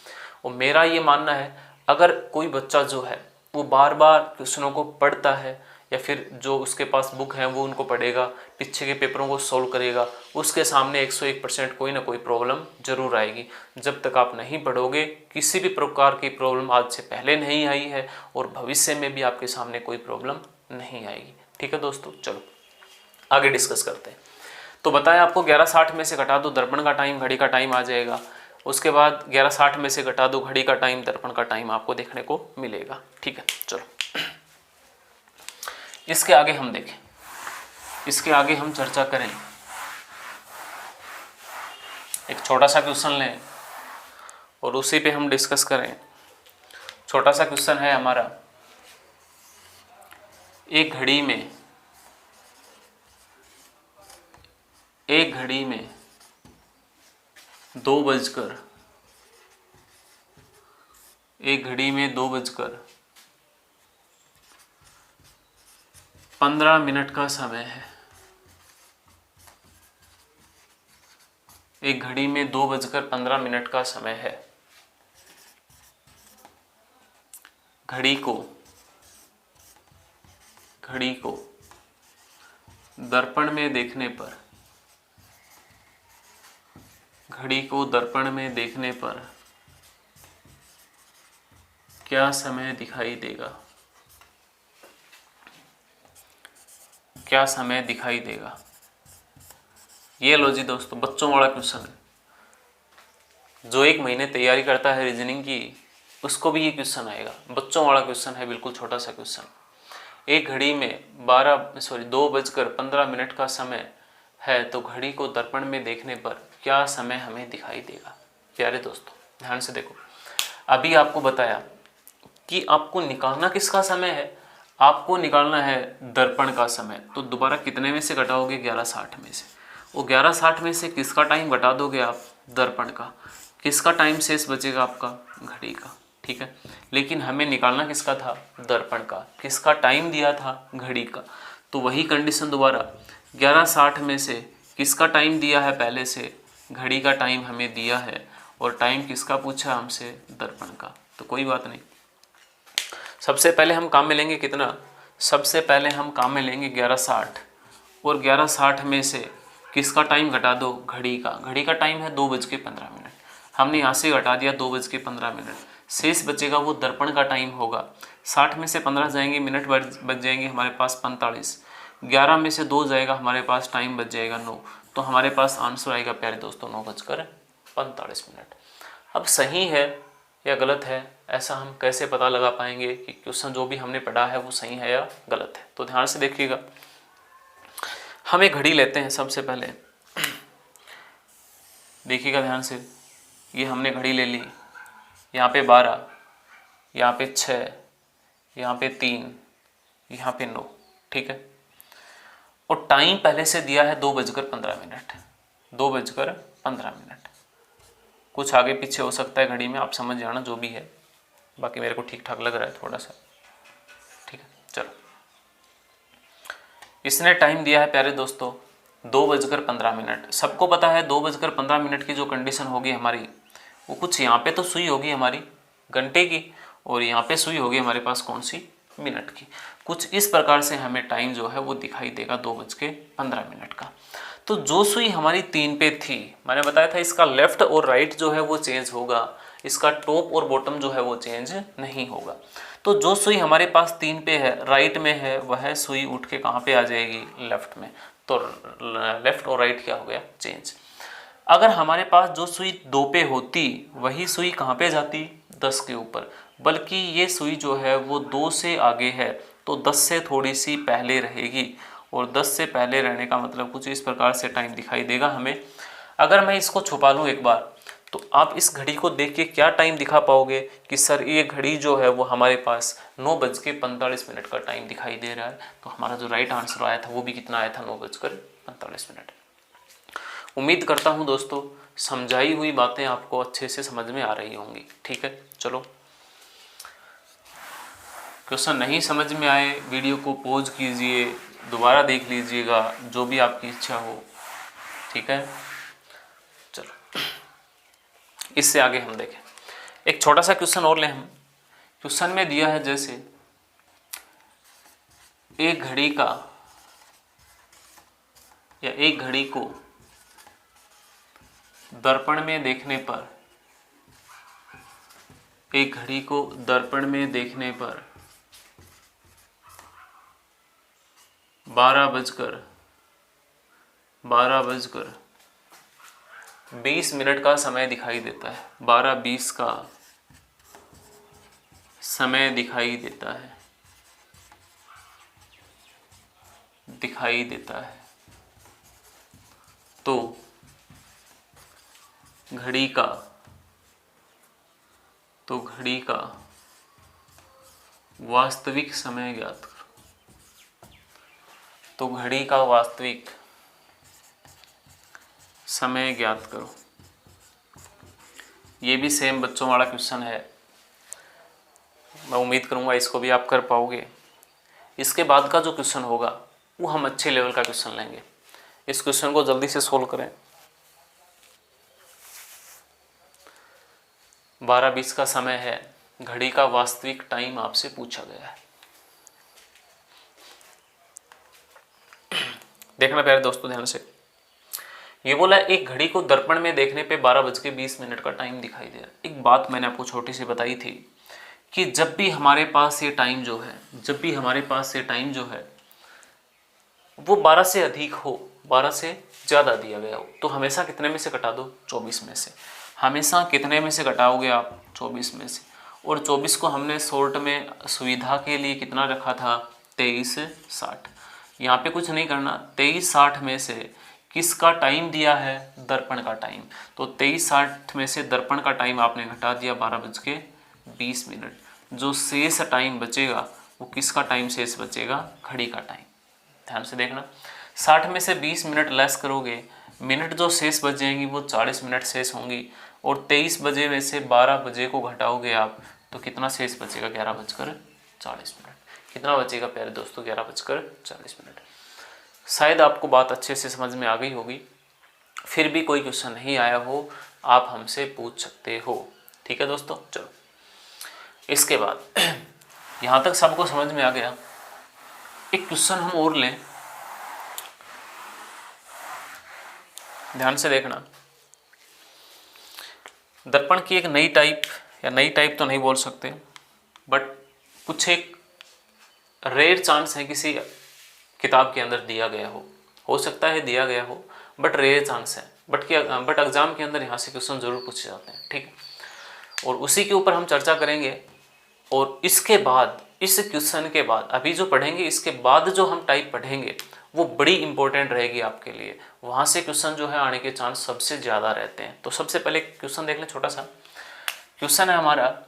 और मेरा ये मानना है, अगर कोई बच्चा जो है वो बार बार क्वेश्चनों को पढ़ता है या फिर जो उसके पास बुक है वो उनको पढ़ेगा, पीछे के पेपरों को सॉल्व करेगा, उसके सामने 101% कोई ना कोई प्रॉब्लम जरूर आएगी। जब तक आप नहीं पढ़ोगे, किसी भी प्रकार की प्रॉब्लम आज से पहले नहीं आई है और भविष्य में भी आपके सामने कोई प्रॉब्लम नहीं आएगी। ठीक है दोस्तों, चलो आगे डिस्कस करते हैं। तो बताया आपको 1160 में से घटा दो, दर्पण का टाइम, घड़ी का टाइम आ जाएगा। उसके बाद 1160 में से घटा दो, घड़ी का टाइम, दर्पण का टाइम आपको देखने को मिलेगा। ठीक है, चलो इसके आगे हम देखें, इसके आगे हम चर्चा करें। एक छोटा सा क्वेश्चन लें और उसी पे हम डिस्कस करें। छोटा सा क्वेश्चन है हमारा, एक घड़ी में 2 बजकर 2:15 का समय है। एक घड़ी में 2:15 का समय है। घड़ी को दर्पण में देखने पर क्या समय दिखाई देगा? क्या समय दिखाई देगा। ये लो जी दोस्तों, बच्चों वाला क्वेश्चन है। जो 1 महीने तैयारी करता है रीजनिंग की, उसको भी ये क्वेश्चन आएगा। बच्चों वाला क्वेश्चन है, बिल्कुल छोटा सा क्वेश्चन। एक घड़ी में 2:15 का समय है, तो घड़ी को दर्पण में देखने पर क्या समय हमें दिखाई देगा। प्यारे दोस्तों ध्यान से देखो, अभी आपको बताया कि आपको निकालना किसका समय है, आपको निकालना है दर्पण का समय। तो दोबारा कितने में से घटाओगे, 11:60 में से। वो 11:60 में से किसका टाइम घटा दोगे आप, दर्पण का। किसका टाइम शेष बचेगा आपका, घड़ी का। ठीक है, लेकिन हमें निकालना किसका था, दर्पण का। किसका टाइम दिया था, घड़ी का। तो वही कंडीशन दोबारा, 11:60 में से किसका टाइम दिया है, पहले से घड़ी का टाइम हमें दिया है, और टाइम किसका पूछा हमसे, दर्पण का। तो कोई बात नहीं, सबसे पहले हम काम में लेंगे कितना, सबसे पहले हम काम में लेंगे 11:60, और 11:60 में से किसका टाइम घटा दो, घड़ी का। घड़ी का टाइम है 2:15। हमने यहाँ से घटा दिया 2:15, शेष बचेगा वो दर्पण का टाइम होगा। 60 में से 15 जाएंगे, मिनट बच जाएंगे हमारे पास 45। 11 में से 2 जाएगा, हमारे पास टाइम बच जाएगा 9। तो हमारे पास आंसर आएगा प्यारे दोस्तों 9:45। अब सही है या गलत है, ऐसा हम कैसे पता लगा पाएंगे कि क्वेश्चन जो भी हमने पढ़ा है वो सही है या गलत है। तो ध्यान से देखिएगा, हम एक घड़ी लेते हैं सबसे पहले। देखिएगा ध्यान से, ये हमने घड़ी ले ली, यहाँ पे 12, यहाँ पे 6, यहाँ पे 3, यहाँ पे 9। ठीक है, और टाइम पहले से दिया है 2:15। 2:15, कुछ आगे पीछे हो सकता है घड़ी में, आप समझ जाना जो भी है। बाकी मेरे को ठीक ठाक लग रहा है थोड़ा सा। ठीक है, चलो, इसने टाइम दिया है प्यारे दोस्तों 2:15। सबको पता है 2:15 की जो कंडीशन होगी हमारी, वो कुछ यहाँ पे तो सुई होगी हमारी घंटे की, और यहाँ पे सुई होगी हमारे पास कौन सी, मिनट की। कुछ इस प्रकार से हमें टाइम जो है वो दिखाई देगा 2:15 का। तो जो सुई हमारी 3 पे थी, मैंने बताया था इसका लेफ्ट और राइट जो है वो चेंज होगा, इसका टॉप और बॉटम जो है वो चेंज नहीं होगा। तो जो सुई हमारे पास 3 पे है, राइट में है, वह सुई उठ के कहाँ पे आ जाएगी, लेफ्ट में। तो लेफ्ट और राइट क्या हो गया, चेंज। अगर हमारे पास जो सुई 2 पे होती, वही सुई कहाँ पे जाती, 10 के ऊपर। बल्कि ये सुई जो है वो 2 से आगे है, तो 10 से थोड़ी सी पहले रहेगी, और 10 से पहले रहने का मतलब कुछ इस प्रकार से टाइम दिखाई देगा हमें। अगर मैं इसको छुपा लूँ एक बार, तो आप इस घड़ी को देख के क्या टाइम दिखा पाओगे कि सर ये घड़ी जो है वो हमारे पास 9:45 का टाइम दिखाई दे रहा है। तो हमारा जो राइट आंसर आया था वो भी कितना आया था, 9:45। उम्मीद करता हूँ दोस्तों समझाई हुई बातें आपको अच्छे से समझ में आ रही होंगी। ठीक है, चलो, क्वेश्चन नहीं समझ में आए वीडियो को पॉज कीजिए, दोबारा देख लीजिएगा, जो भी आपकी इच्छा हो। ठीक है, चलो, इससे आगे हम देखें। एक छोटा सा क्वेश्चन और लें हम। क्वेश्चन में दिया है जैसे एक घड़ी का या एक घड़ी को दर्पण में देखने पर, एक घड़ी को दर्पण में देखने पर 12:20 का समय दिखाई देता है। 12:20 का समय दिखाई देता है, तो घड़ी का वास्तविक समय ज्ञात करो। तो घड़ी का वास्तविक समय ज्ञात करो। ये भी सेम बच्चों वाला क्वेश्चन है, मैं उम्मीद करूंगा इसको भी आप कर पाओगे। इसके बाद का जो क्वेश्चन होगा वो हम अच्छे लेवल का क्वेश्चन लेंगे। इस क्वेश्चन को जल्दी से सोल्व करें। 12:20 का समय है, घड़ी का वास्तविक टाइम आपसे पूछा गया है। देखना प्यारे दोस्तों ध्यान से, ये बोला एक घड़ी को दर्पण में देखने पे 12:20 का टाइम दिखाई दे रहा है। एक बात मैंने आपको छोटी सी बताई थी कि जब भी हमारे पास ये टाइम जो है वो 12 से अधिक हो, 12 से ज़्यादा दिया गया हो, तो हमेशा कितने में से घटा दो, 24 में से। हमेशा कितने में से घटाओगे आप, 24 में से। और 24 को हमने शॉर्ट में सुविधा के लिए कितना रखा था, 23:60। यहाँ पे कुछ नहीं करना, 23:60 में से किसका टाइम दिया है, दर्पण का टाइम। तो 23:60 में से दर्पण का टाइम आपने घटा दिया 12:20। जो शेष टाइम बचेगा वो किसका टाइम शेष बचेगा, घड़ी का टाइम। ध्यान से देखना, 60 में से 20 मिनट लेस करोगे, मिनट जो शेष बच जाएंगी वो 40 मिनट शेष होंगी। और 23 बजे में से 12 बजे को घटाओगे आप तो कितना शेष बचेगा, 11:40। कितना बचेगा प्यारे दोस्तों, 11:40। शायद आपको बात अच्छे से समझ में आ गई होगी। फिर भी कोई क्वेश्चन नहीं आया हो, आप हमसे पूछ सकते हो। ठीक है दोस्तों, चलो इसके बाद यहाँ तक सबको समझ में आ गया। एक क्वेश्चन हम और लें, ध्यान से देखना। दर्पण की एक नई टाइप, या नई टाइप तो नहीं बोल सकते, बट कुछ एक रेयर चांस है किसी किताब के अंदर दिया गया हो सकता है दिया गया हो, बट रेयर चांस है, बट एग्जाम के अंदर यहाँ से क्वेश्चन जरूर पूछे जाते हैं। ठीक है, और उसी के ऊपर हम चर्चा करेंगे। और इसके बाद, इस क्वेश्चन के बाद अभी जो पढ़ेंगे, इसके बाद जो हम टाइप पढ़ेंगे वो बड़ी इंपॉर्टेंट रहेगी आपके लिए। वहाँ से क्वेश्चन जो है आने के चांस सबसे ज़्यादा रहते हैं। तो सबसे पहले क्वेश्चन देख लें, छोटा सा क्वेश्चन है हमारा।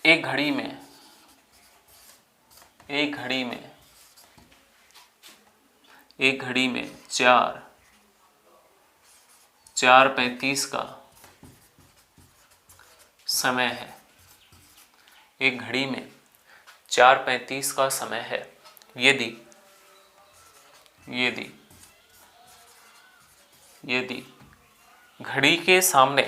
एक घड़ी में 4:35 का समय है। एक घड़ी में 4:35 का समय है। यदि घड़ी के सामने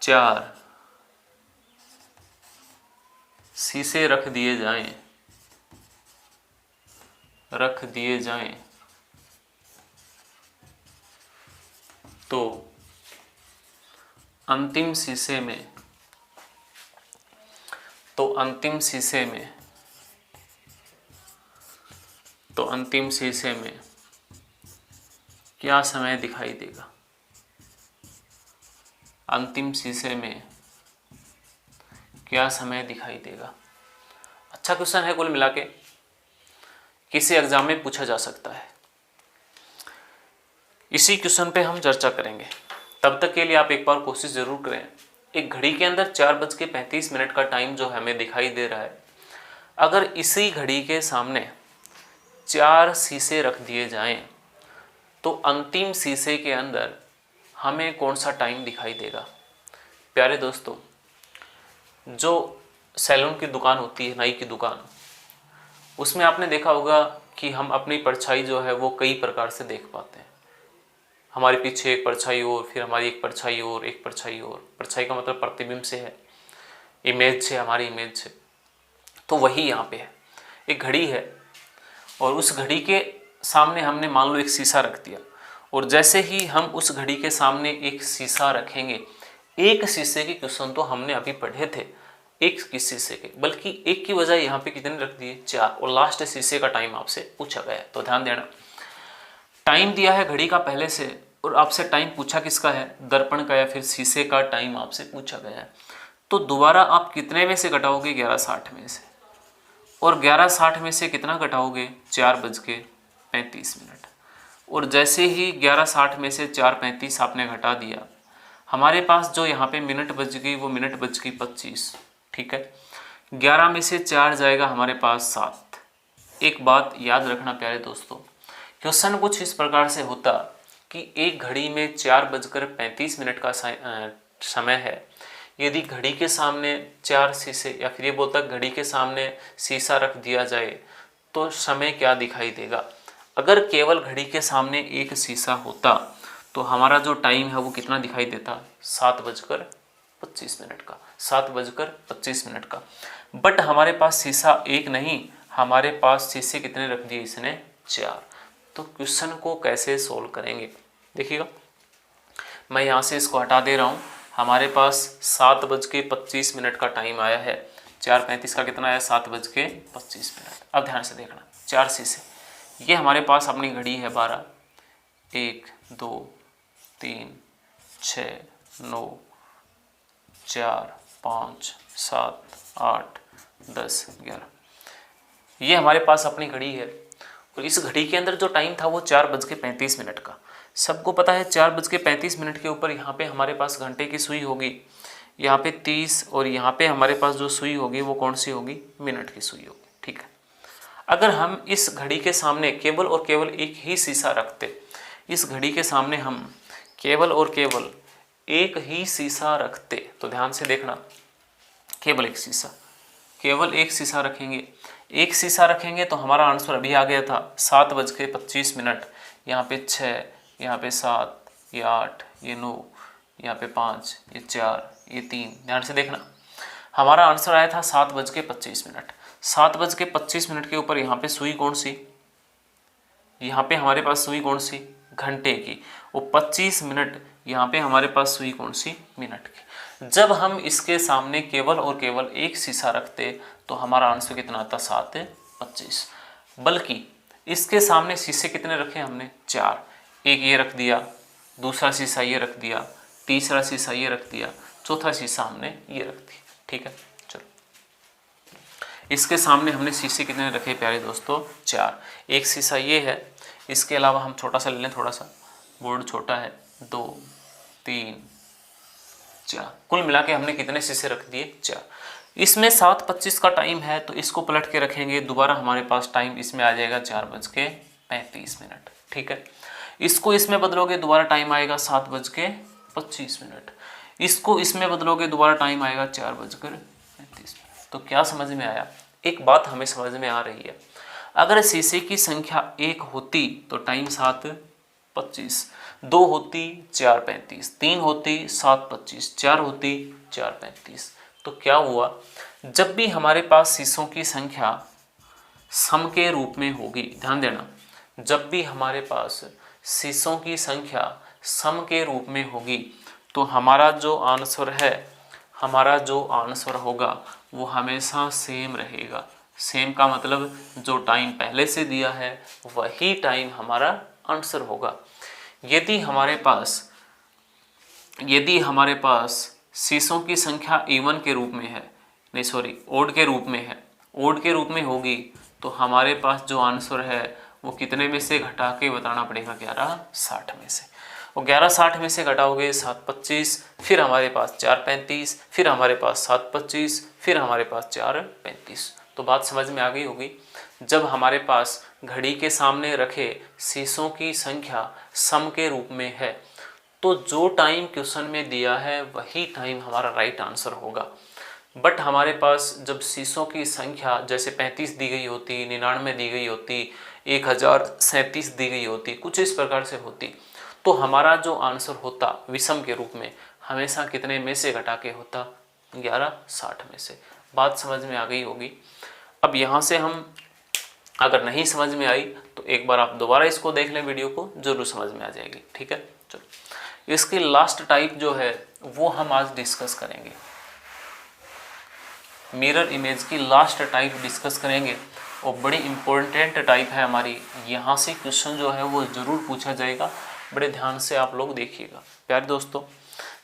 4 शीशे रख दिए जाएं तो अंतिम शीशे में क्या समय दिखाई देगा। अंतिम शीशे में क्या समय दिखाई देगा। अच्छा क्वेश्चन है, कुल मिला के किसी एग्जाम में पूछा जा सकता है। इसी क्वेश्चन पे हम चर्चा करेंगे। तब तक के लिए आप एक बार कोशिश जरूर करें। एक घड़ी के अंदर 4:35 का टाइम जो हमें दिखाई दे रहा है, अगर इसी घड़ी के सामने 4 शीशे रख दिए जाएं तो अंतिम शीशे के अंदर हमें कौन सा टाइम दिखाई देगा। प्यारे दोस्तों, जो सैलून की दुकान होती है, नाई की दुकान, उसमें आपने देखा होगा कि हम अपनी परछाई जो है वो कई प्रकार से देख पाते हैं। हमारे पीछे एक परछाई और, फिर हमारी एक परछाई और, एक परछाई और। परछाई का मतलब प्रतिबिंब से है, इमेज से, हमारी इमेज से। तो वही यहाँ पे है, एक घड़ी है और उस घड़ी के सामने हमने मान लो एक शीशा रख दिया, और जैसे ही हम उस घड़ी के सामने एक शीशा रखेंगे, एक शीशे के क्वेश्चन तो हमने अभी पढ़े थे, एक किस शीशे के, बल्कि एक की बजाय यहाँ पे कितने रख दिए, 4, और लास्ट शीशे का टाइम आपसे पूछा गया है। तो ध्यान देना, टाइम दिया है घड़ी का पहले से, और आपसे टाइम पूछा किसका है, दर्पण का या फिर शीशे का टाइम आपसे पूछा गया है। तो दोबारा आप कितने में से घटाओगे, 11:60 में से, और 11:60 में से कितना घटाओगे, 4:35। और जैसे ही 11:60 में से 4:35 आपने घटा दिया, हमारे पास जो यहाँ पे मिनट बच गई वो मिनट बच गई 25। ठीक है, 11 में से 4 जाएगा हमारे पास 7। एक बात याद रखना प्यारे दोस्तों, क्वेश्चन कुछ इस प्रकार से होता कि एक घड़ी में 4:35 का समय है। यदि घड़ी के सामने 4 शीशे, या फिर ये बोलता घड़ी के सामने शीशा रख दिया जाए तो समय क्या दिखाई देगा। अगर केवल घड़ी के सामने एक शीशा होता तो हमारा जो टाइम है वो कितना दिखाई देता, 7:25 का, 7:25 का। बट हमारे पास शीशा एक नहीं, हमारे पास शीशे कितने रख दिए इसने, 4। तो क्वेश्चन को कैसे सोल्व करेंगे देखिएगा। मैं यहाँ से इसको हटा दे रहा हूँ। हमारे पास 7:25 का टाइम आया है। 4:35 का कितना है? 7:25। अब ध्यान से देखना, 4 शीशे, ये हमारे पास अपनी घड़ी है 12, 1 2 3 6 9 4 5 7 8 10 11, ये हमारे पास अपनी घड़ी है। और इस घड़ी के अंदर जो टाइम था वो 4:35 का। सबको पता है 4:35 के ऊपर यहाँ पे हमारे पास घंटे की सुई होगी, यहाँ पे 30, और यहाँ पे हमारे पास जो सुई होगी वो कौन सी होगी? मिनट की सुई होगी। ठीक है, अगर हम इस घड़ी के सामने केवल और केवल एक ही शीशा रखते, इस घड़ी के सामने हम केवल और केवल एक ही शीशा रखते, तो ध्यान से देखना, केवल एक शीशा, केवल एक शीशा रखेंगे, एक शीशा रखेंगे तो हमारा आंसर अभी आ गया था 7:25। यहाँ पे 6, यहाँ पे 7, ये 8, ये 9, यहाँ पे 5, ये 4, ये 3। ध्यान से देखना, हमारा आंसर आया था 7:25। 7:25 के ऊपर यहाँ पे सुई कौन सी? यहाँ पे हमारे पास सुई कौन सी? घंटे की। वो 25 मिनट, यहाँ पे हमारे पास सुई कौन सी? मिनट की। जब हम इसके सामने केवल और केवल एक शीशा रखते तो हमारा आंसर कितना आता? 7:25। बल्कि इसके सामने शीशे कितने रखे हमने? 4। एक ये रख दिया, दूसरा शीशा ये रख दिया, तीसरा शीशा ये रख दिया, चौथा शीशा हमने ये रख दिया। ठीक है, चलो, इसके सामने हमने शीशे कितने रखे प्यारे दोस्तों? 4। एक शीशा ये है, इसके अलावा हम छोटा सा ले लें, थोड़ा सा बोर्ड छोटा है, 2 3 4, कुल मिला के हमने कितने शीशे रख दिए? 4। इसमें 7:25 का टाइम है, तो इसको पलट के रखेंगे, दोबारा हमारे पास टाइम इसमें आ जाएगा 4:35। ठीक है, इसको इसमें बदलोगे दोबारा टाइम आएगा 7:25। इसको इसमें बदलोगे दोबारा टाइम आएगा 4:35। तो क्या समझ में आया? एक बात हमें समझ में आ रही है, अगर शीशे की संख्या 1 होती तो टाइम 7:25, 2 होती 4:35, 3 होती 7:25, 4 होती 4:35। तो क्या हुआ? जब भी हमारे पास शीशों की संख्या सम के रूप में होगी, ध्यान देना, जब भी हमारे पास शीशों की संख्या सम के रूप में होगी तो हमारा जो आंसर है, हमारा जो आंसर होगा वो हमेशा सेम रहेगा। सेम का मतलब जो टाइम पहले से दिया है वही टाइम हमारा आंसर होगा। यदि हमारे पास शीशों की संख्या इवन के रूप में है, नहीं सॉरी ओड के रूप में है, ओड के रूप में होगी तो हमारे पास जो आंसर है वो कितने में से घटा के बताना पड़ेगा? 11/60 में से। और 11/60 में से घटाओगे 7:25, फिर हमारे पास 4:35, फिर हमारे पास 7:25, फिर हमारे पास 4:35। तो बात समझ में आ गई होगी। जब हमारे पास घड़ी के सामने रखे शीशों की संख्या सम के रूप में है तो जो टाइम क्वेश्चन में दिया है वही टाइम हमारा राइट आंसर होगा। बट हमारे पास जब शीशों की संख्या जैसे 35 दी गई होती, 99 दी गई होती, 1037 दी गई होती, कुछ इस प्रकार से होती, तो हमारा जो आंसर होता विषम के रूप में हमेशा कितने में से घटा के होता? 11/60 में से। बात समझ में आ गई होगी। अब यहाँ से हम अगर नहीं समझ में आई तो एक बार आप दोबारा इसको देख लें, वीडियो को, जरूर समझ में आ जाएगी। ठीक है, चलो, इसकी लास्ट टाइप जो है वो हम आज डिस्कस करेंगे। मिरर इमेज की लास्ट टाइप डिस्कस करेंगे और बड़ी इंपॉर्टेंट टाइप है हमारी। यहाँ से क्वेश्चन जो है वो ज़रूर पूछा जाएगा, बड़े ध्यान से आप लोग देखिएगा। प्यारे दोस्तों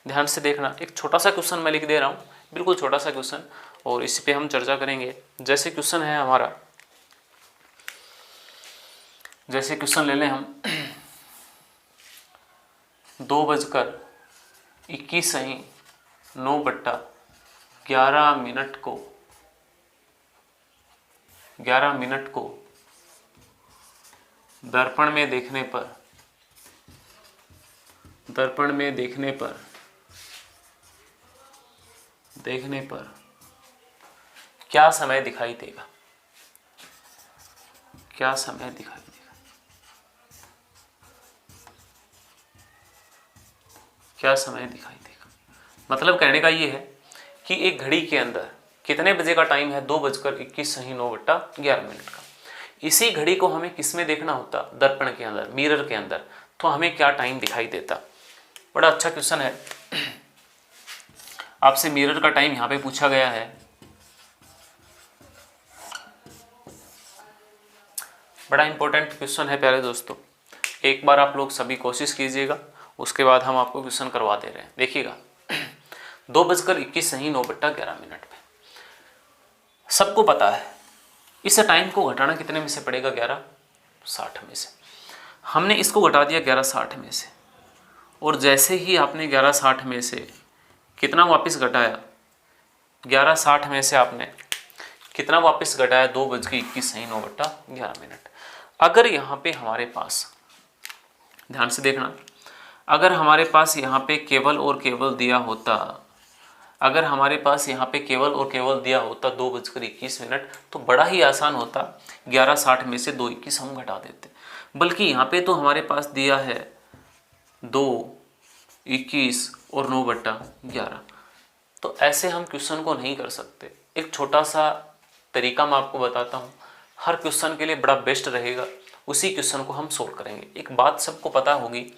ध्यान से देखना, एक छोटा सा क्वेश्चन मैं लिख दे रहा हूँ, बिल्कुल छोटा सा क्वेश्चन, और इस पे हम चर्चा करेंगे। जैसे क्वेश्चन है हमारा, जैसे क्वेश्चन ले लें हम 2:21 को 11 मिनट को दर्पण में देखने पर क्या समय दिखाई देगा? क्या समय दिखाई देगा? क्या समय दिखाई देगा? मतलब कहने का ये है कि एक घड़ी के अंदर कितने बजे का टाइम है? 2:21 का। इसी घड़ी को हमें किस में देखना होता, दर्पण के अंदर, मिरर के अंदर, तो हमें क्या टाइम दिखाई देता। बड़ा अच्छा क्वेश्चन है, आपसे मिरर का टाइम यहाँ पे पूछा गया है। बड़ा इंपॉर्टेंट क्वेश्चन है प्यारे दोस्तों, एक बार आप लोग सभी कोशिश कीजिएगा, उसके बाद हम आपको क्वेश्चन करवा दे रहे हैं। देखिएगा 2:21 सही 9/11 पे सबको पता है इस टाइम को घटाना कितने में से पड़ेगा, 11:60 में से। हमने इसको घटा दिया 11:60 में से, और जैसे ही आपने 11:60 में से कितना वापस घटाया, 11:60 में से आपने कितना वापस घटाया, 2:21 सही 9/11। अगर यहाँ पे हमारे पास, ध्यान से देखना, अगर हमारे पास यहाँ पे केवल और केवल दिया होता, अगर हमारे पास यहाँ पे केवल और केवल दिया होता 2:21, तो बड़ा ही आसान होता, 11:60 में से 2:21 हम घटा देते। बल्कि यहाँ पे तो हमारे पास दिया है 2:21 और 9/11, तो ऐसे हम क्वेश्चन को नहीं कर सकते। एक छोटा सा तरीका मैं आपको बताता हूँ, हर क्वेश्चन के लिए बड़ा बेस्ट रहेगा, उसी क्वेश्चन को हम सोल्व करेंगे। एक बात सबको पता होगी,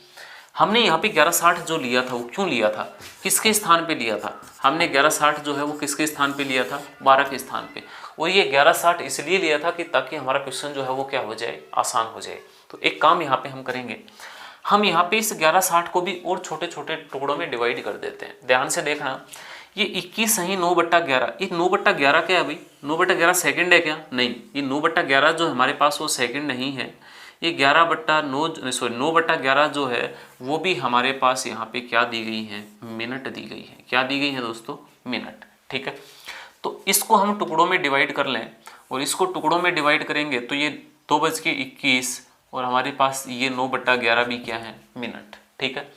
हमने यहाँ पे 11:60 जो लिया था वो क्यों लिया था, किसके स्थान पे लिया था, हमने 11:60 जो है वो किसके स्थान पे लिया था, 12 के स्थान पे। और ये 11:60 इसलिए लिया था कि ताकि हमारा क्वेश्चन जो है वो क्या हो जाए, आसान हो जाए। तो एक काम यहाँ पे हम करेंगे, हम यहाँ पे इस 11:60 को भी और छोटे छोटे टुकड़ों में डिवाइड कर देते हैं। ध्यान से देखना, ये 21 सही 9/11, ये 9/11 क्या है भाई, 9/11 सेकंड है क्या, नहीं, ये 9/11 जो हमारे पास वो सेकंड नहीं है, ये 9/11 जो है वो भी हमारे पास यहाँ पे क्या दी गई है, मिनट दी गई है। क्या दी गई है दोस्तों, मिनट। ठीक है, तो इसको हम टुकड़ों में डिवाइड कर लें, और इसको टुकड़ों में डिवाइड करेंगे तो ये 2:21 और हमारे पास ये 9/11 भी क्या है, मिनट। ठीक है,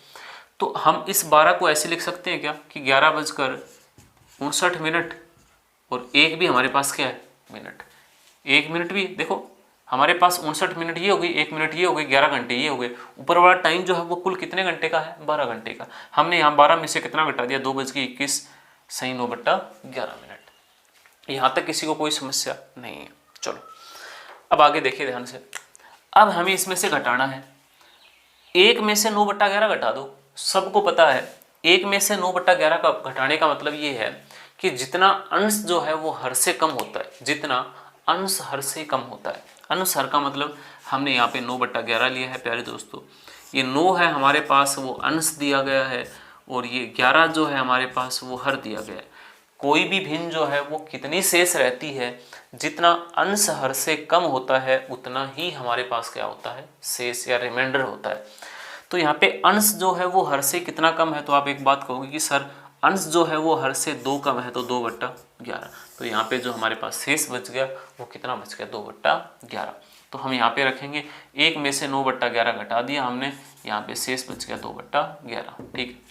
तो हम इस 12 को ऐसे लिख सकते हैं क्या कि 11:59 और एक भी हमारे पास क्या है, मिनट। 1 मिनट भी देखो हमारे पास 59 मिनट ये हो गई, 1 मिनट ये हो गई, 11 घंटे ये हो गए। ऊपर वाला टाइम जो है वो कुल कितने घंटे का है, 12 घंटे का। हमने यहाँ 12 में से कितना घटा दिया, 2:21 सही 9/11। यहाँ तक किसी को कोई समस्या नहीं है। चलो अब आगे देखिए ध्यान से, अब हमें इसमें से घटाना है, 1 में से 9/11 घटा दो। सबको पता है 1 में से 9/11 का घटाने का मतलब ये है कि जितना अंश जो है वो हर से कम होता है, जितना अंश हर से कम होता है। अंश हर का मतलब हमने यहाँ पे 9/11 लिया है प्यारे दोस्तों, ये 9 है हमारे पास वो अंश दिया गया है, और ये 11 जो है हमारे पास वो हर दिया गया है। कोई भी भिन्न जो है वो कितनी शेष रहती है, जितना अंश हर से कम होता है उतना ही हमारे पास क्या होता है, शेष या रिमाइंडर होता है। तो यहाँ पे अंश जो है वो हर से कितना कम है, तो आप एक बात कहोगे कि सर अंश जो है वो हर से 2 कम है, तो 2/11। तो यहाँ पे जो हमारे पास शेष बच गया वो कितना बच गया, 2/11। तो हम यहाँ पे रखेंगे 1 में से 9/11 घटा दिया हमने, यहाँ पे शेष बच गया 2/11। ठीक,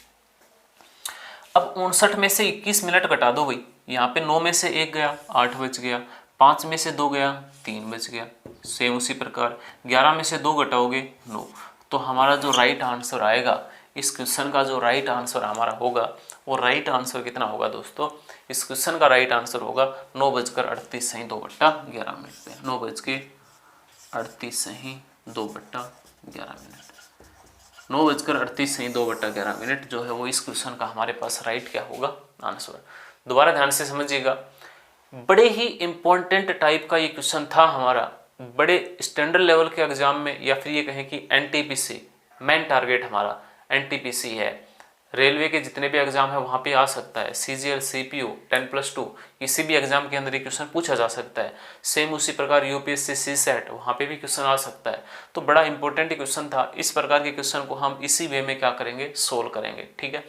अब 59 में से 21 मिनट घटा दो भाई, यहाँ पे 9 में से 1 गया 8 बच गया, 5 में से 2 गया 3 बच गया। सेम उसी प्रकार 11 में से 2 घटाओगे 9। तो हमारा जो राइट आंसर आएगा, इस क्वेश्चन का जो राइट आंसर हमारा होगा वो राइट आंसर कितना होगा दोस्तों, इस क्वेश्चन का राइट आंसर होगा 9:38 सही 2/11 पे। 9:38 सही 2/11, 9:38 सही 2/11 जो है वो इस क्वेश्चन का हमारे पास राइट क्या होगा, आंसर। दोबारा ध्यान से समझिएगा, बड़े ही इंपॉर्टेंट टाइप का ये क्वेश्चन था हमारा, बड़े स्टैंडर्ड लेवल के एग्जाम में, या फिर ये कहें कि एनटीपीसी मेन टारगेट हमारा एनटीपीसी है। रेलवे के जितने भी एग्जाम है वहाँ पे आ सकता है, सीजीएल सीपीओ 10+2 किसी भी एग्जाम के अंदर ये क्वेश्चन पूछा जा सकता है। सेम उसी प्रकार यूपीएससी सीसेट वहाँ पे भी क्वेश्चन आ सकता है। तो बड़ा इंपॉर्टेंट क्वेश्चन था, इस प्रकार के क्वेश्चन को हम इसी वे में क्या करेंगे, सोल्व करेंगे। ठीक है,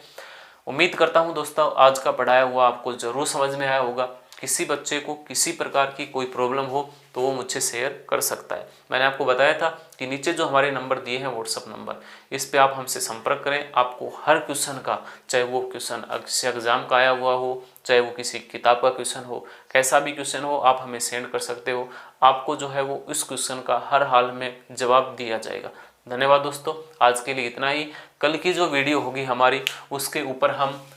उम्मीद करता हूँ दोस्तों आज का पढ़ाया हुआ आपको जरूर समझ में आया होगा। किसी बच्चे को किसी प्रकार की कोई प्रॉब्लम हो तो वो मुझसे शेयर कर सकता है। मैंने आपको बताया था कि नीचे जो हमारे नंबर दिए हैं व्हाट्सअप नंबर, इस पे आप हमसे संपर्क करें। आपको हर क्वेश्चन का, चाहे वो क्वेश्चन किसी एग्जाम का आया हुआ हो, चाहे वो किसी किताब का क्वेश्चन हो, कैसा भी क्वेश्चन हो, आप हमें सेंड कर सकते हो। आपको जो है वो इस क्वेश्चन का हर हाल में जवाब दिया जाएगा। धन्यवाद दोस्तों, आज के लिए इतना ही। कल की जो वीडियो होगी हमारी उसके ऊपर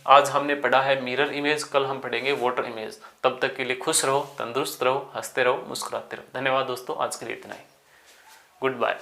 आज हमने पढ़ा है मिरर इमेज, कल हम पढ़ेंगे वाटर इमेज। तब तक के लिए खुश रहो, तंदुरुस्त रहो, हंसते रहो, मुस्कुराते रहो। धन्यवाद दोस्तों, आज के लिए इतना ही। Good bye.